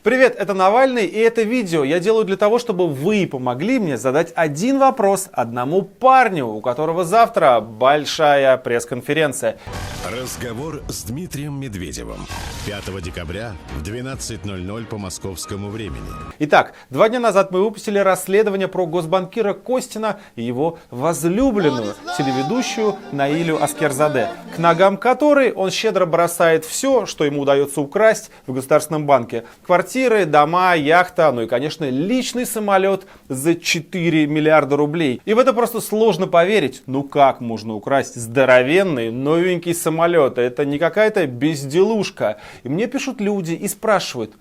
Привет, это Навальный, и это видео я делаю для того, чтобы вы помогли мне задать один вопрос одному парню, у которого завтра большая пресс-конференция. Разговор с Дмитрием Медведевым. 5 декабря в 12:00 по московскому времени. Итак, 2 дня назад мы выпустили расследование про госбанкира Костина и его возлюбленную, телеведущую Наилю Аскерзаде, к ногам которой он щедро бросает все, что ему удается украсть в Государственном банке. Квартиры, дома, яхта, ну и, конечно, личный самолет за 4 миллиарда рублей. И в это просто сложно поверить. Ну как можно украсть здоровенный новенький самолет? Это не какая-то безделушка. И мне пишут люди и спрашивают,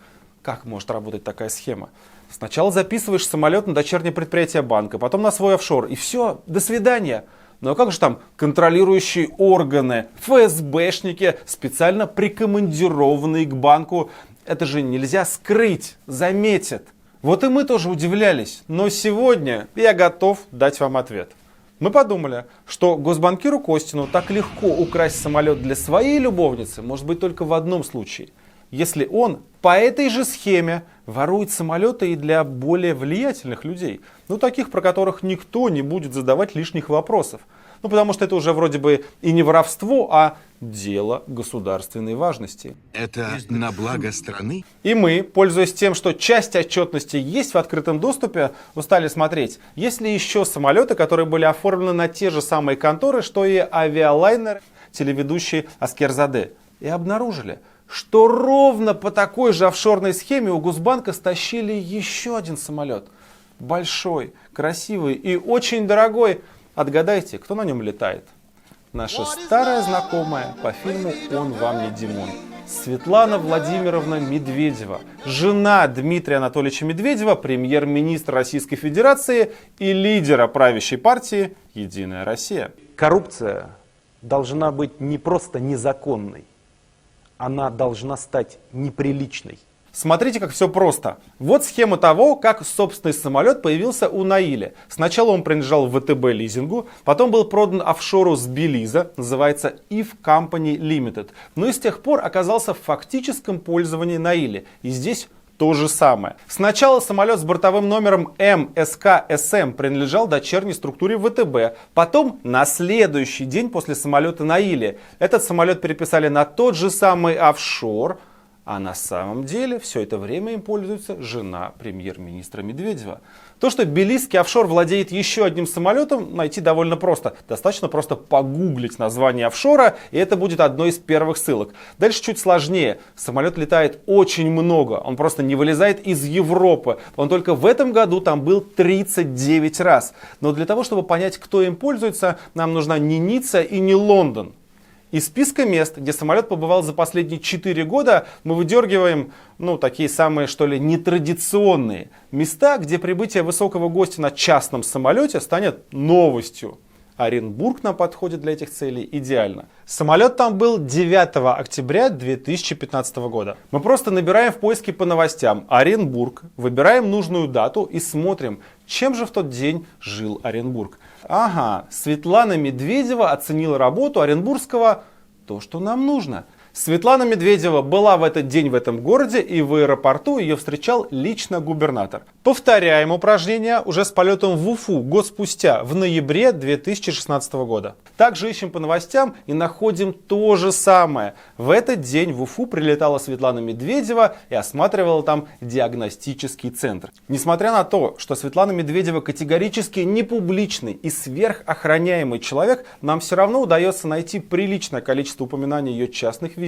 как может работать такая схема? Сначала записываешь самолет на дочернее предприятие банка, потом на свой офшор, и все, до свидания. Ну а как же там контролирующие органы, ФСБшники, специально прикомандированные к банку? Это же нельзя скрыть, заметят. Вот и мы тоже удивлялись, но сегодня я готов дать вам ответ. Мы подумали, что госбанкиру Костину так легко украсть самолет для своей любовницы может быть только в одном случае. Если он по этой же схеме ворует самолеты и для более влиятельных людей. Ну, таких, про которых никто не будет задавать лишних вопросов. Ну, потому что это уже вроде бы и не воровство, а дело государственной важности. Это на благо страны? И мы, пользуясь тем, что часть отчетности есть в открытом доступе, стали смотреть, есть ли еще самолеты, которые были оформлены на те же самые конторы, что и авиалайнер телеведущий Аскерзаде. И обнаружили, что ровно по такой же офшорной схеме у Госбанка стащили еще один самолет. Большой, красивый и очень дорогой. Отгадайте, кто на нем летает? Наша старая знакомая по фильму «Он вам не Димон». Светлана Владимировна Медведева, жена Дмитрия Анатольевича Медведева, премьер-министр Российской Федерации и лидера правящей партии «Единая Россия». Коррупция должна быть не просто незаконной, она должна стать неприличной. Смотрите, как все просто. Вот схема того, как собственный самолет появился у Наили. Сначала он принадлежал ВТБ лизингу, потом был продан офшору с Белиза, называется If Company Limited. Ну и с тех пор оказался в фактическом пользовании Наили. И здесь то же самое. Сначала самолет с бортовым номером МСК-СМ принадлежал дочерней структуре ВТБ. Потом, на следующий день после самолета Наили, этот самолет переписали на тот же самый офшор. А на самом деле все это время им пользуется жена премьер-министра Медведева. То, что белизский офшор владеет еще одним самолетом, найти довольно просто. Достаточно просто погуглить название офшора, и это будет одной из первых ссылок. Дальше чуть сложнее. Самолет летает очень много. Он просто не вылезает из Европы. Он только в этом году там был 39 раз. Но для того, чтобы понять, кто им пользуется, нам нужна не Ницца и не Лондон. Из списка мест, где самолет побывал за последние 4 года, мы выдергиваем, такие самые, что ли, нетрадиционные места, где прибытие высокого гостя на частном самолете станет новостью. Оренбург нам подходит для этих целей идеально. Самолет там был 9 октября 2015 года. Мы просто набираем в поиске по новостям Оренбург, выбираем нужную дату и смотрим, чем же в тот день жил Оренбург. Ага, Светлана Медведева оценила работу Оренбургского, то, что нам нужно. Светлана Медведева была в этот день в этом городе, и в аэропорту ее встречал лично губернатор. Повторяем упражнение уже с полетом в Уфу год спустя, в ноябре 2016 года. Также ищем по новостям и находим то же самое. В этот день в Уфу прилетала Светлана Медведева и осматривала там диагностический центр. Несмотря на то, что Светлана Медведева категорически не публичный и сверхохраняемый человек, нам все равно удается найти приличное количество упоминаний ее частных визитов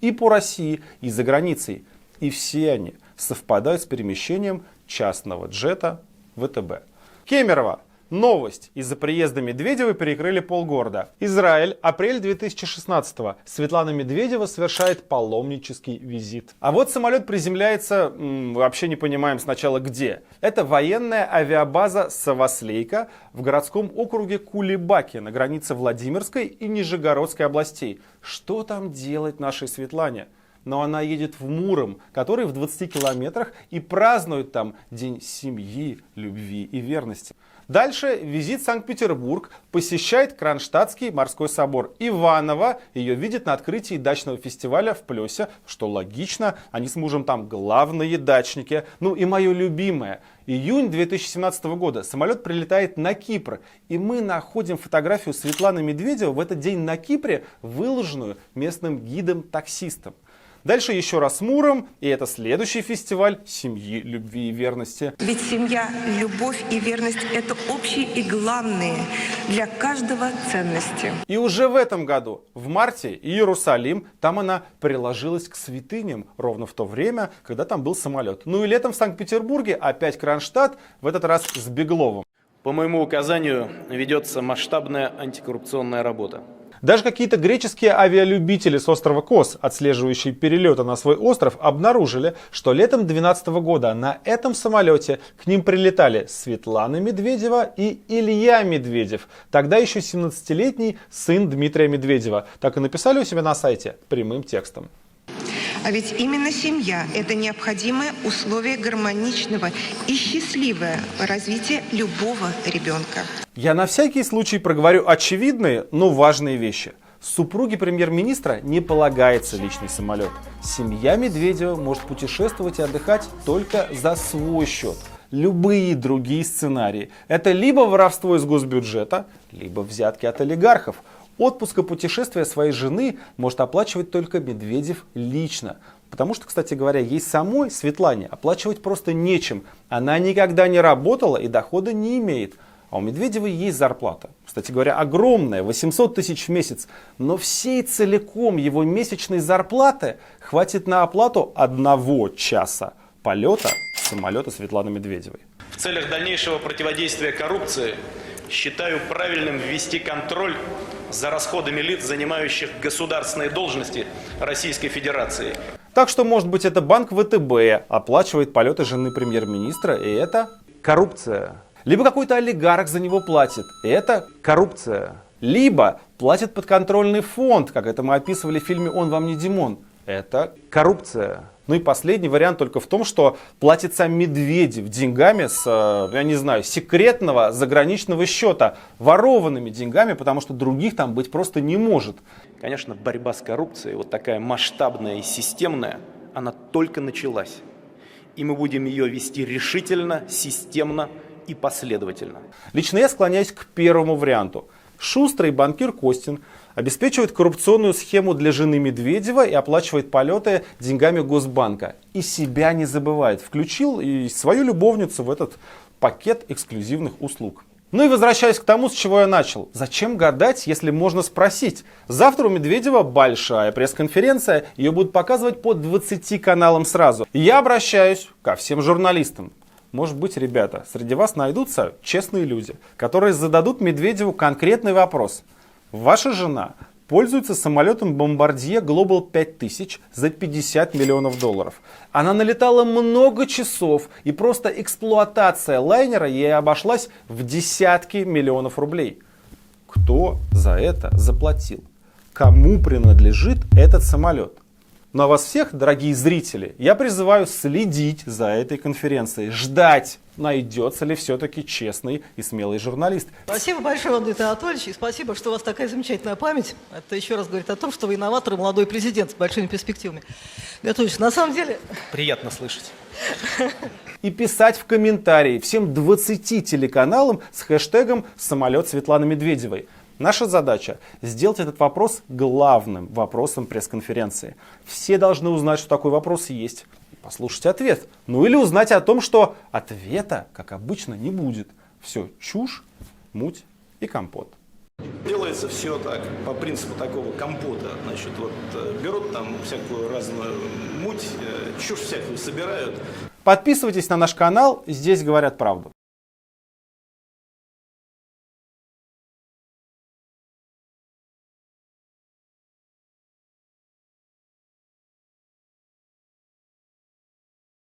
и по России, и за границей. И все они совпадают с перемещением частного джета ВТБ. Кемерово. Новость. Из-за приезда Медведевой перекрыли полгорода. Израиль. Апрель 2016-го. Светлана Медведева совершает паломнический визит. А вот самолет приземляется, вообще не понимаем сначала где. Это военная авиабаза Саваслейка в городском округе Кулебаки на границе Владимирской и Нижегородской областей. Что там делать нашей Светлане? Но она едет в Муром, который в 20 километрах, и празднует там День семьи, любви и верности. Дальше визит в Санкт-Петербург, посещает Кронштадтский морской собор. Иванова ее видит на открытии дачного фестиваля в Плесе, что логично, они с мужем там главные дачники. Ну и мое любимое. Июнь 2017 года самолет прилетает на Кипр, и мы находим фотографию Светланы Медведевой в этот день на Кипре, выложенную местным гидом-таксистом. Дальше еще раз с Муром, и это следующий фестиваль семьи, любви и верности. Ведь семья, любовь и верность – это общие и главные для каждого ценности. И уже в этом году, в марте, Иерусалим, там она приложилась к святыням, ровно в то время, когда там был самолет. Ну и летом в Санкт-Петербурге опять Кронштадт, в этот раз с Бегловым. По моему указанию ведется масштабная антикоррупционная работа. Даже какие-то греческие авиалюбители с острова Кос, отслеживающие перелеты на свой остров, обнаружили, что летом 2012 года на этом самолете к ним прилетали Светлана Медведева и Илья Медведев, тогда еще 17-летний сын Дмитрия Медведева. Так и написали у себя на сайте прямым текстом. А ведь именно семья – это необходимое условие гармоничного и счастливого развития любого ребенка. Я на всякий случай проговорю очевидные, но важные вещи. Супруге премьер-министра не полагается личный самолет. Семья Медведева может путешествовать и отдыхать только за свой счет. Любые другие сценарии – это либо воровство из госбюджета, либо взятки от олигархов. Отпуск и путешествия своей жены может оплачивать только Медведев лично. Потому что, кстати говоря, ей самой, Светлане, оплачивать просто нечем. Она никогда не работала и дохода не имеет. А у Медведева есть зарплата. Кстати говоря, огромная, 800 тысяч в месяц. Но всей целиком его месячной зарплаты хватит на оплату 1 часа полета самолета Светланы Медведевой. В целях дальнейшего противодействия коррупции считаю правильным ввести контроль за расходами лиц, занимающих государственные должности Российской Федерации. Так что, может быть, это банк ВТБ оплачивает полеты жены премьер-министра, и это Коррупция. либо какой-то олигарх за него платит, и это Коррупция. либо платит подконтрольный фонд, как это мы описывали в фильме «Он вам не Димон». Это Коррупция. Ну и последний вариант только в том, что платит сам Медведев деньгами с, я не знаю, секретного заграничного счета, ворованными деньгами, потому что других там быть просто не может. Конечно, борьба с коррупцией, вот такая масштабная и системная, она только началась. И мы будем ее вести решительно, системно и последовательно. Лично я склоняюсь к первому варианту. Шустрый банкир Костин обеспечивает коррупционную схему для жены Медведева и оплачивает полеты деньгами Госбанка. И себя не забывает. Включил и свою любовницу в этот пакет эксклюзивных услуг. Ну и возвращаясь к тому, с чего я начал. Зачем гадать, если можно спросить? Завтра у Медведева большая пресс-конференция. Ее будут показывать по 20 каналам сразу. И я обращаюсь ко всем журналистам. Может быть, ребята, среди вас найдутся честные люди, которые зададут Медведеву конкретный вопрос. Ваша жена пользуется самолетом Bombardier Global 5000 за $50 миллионов. Она налетала много часов, и просто эксплуатация лайнера ей обошлась в десятки миллионов рублей. Кто за это заплатил? Кому принадлежит этот самолет? Ну а вас всех, дорогие зрители, я призываю следить за этой конференцией, ждать, найдется ли все-таки честный и смелый журналист. Спасибо большое вам, Дмитрий Анатольевич, и спасибо, что у вас такая замечательная память. Это еще раз говорит о том, что вы инноватор и молодой президент с большими перспективами. Анатольевич, на самом деле... Приятно слышать. И писать в комментарии всем 20 телеканалам с хэштегом «Самолет Светланы Медведевой». Наша задача – сделать этот вопрос главным вопросом пресс-конференции. Все должны узнать, что такой вопрос есть, и послушать ответ. Ну или узнать о том, что ответа, как обычно, не будет. Все чушь, муть и компот. Делается все так, по принципу такого компота. Значит, вот берут там всякую разную муть, чушь всякую собирают. Подписывайтесь на наш канал, здесь говорят правду.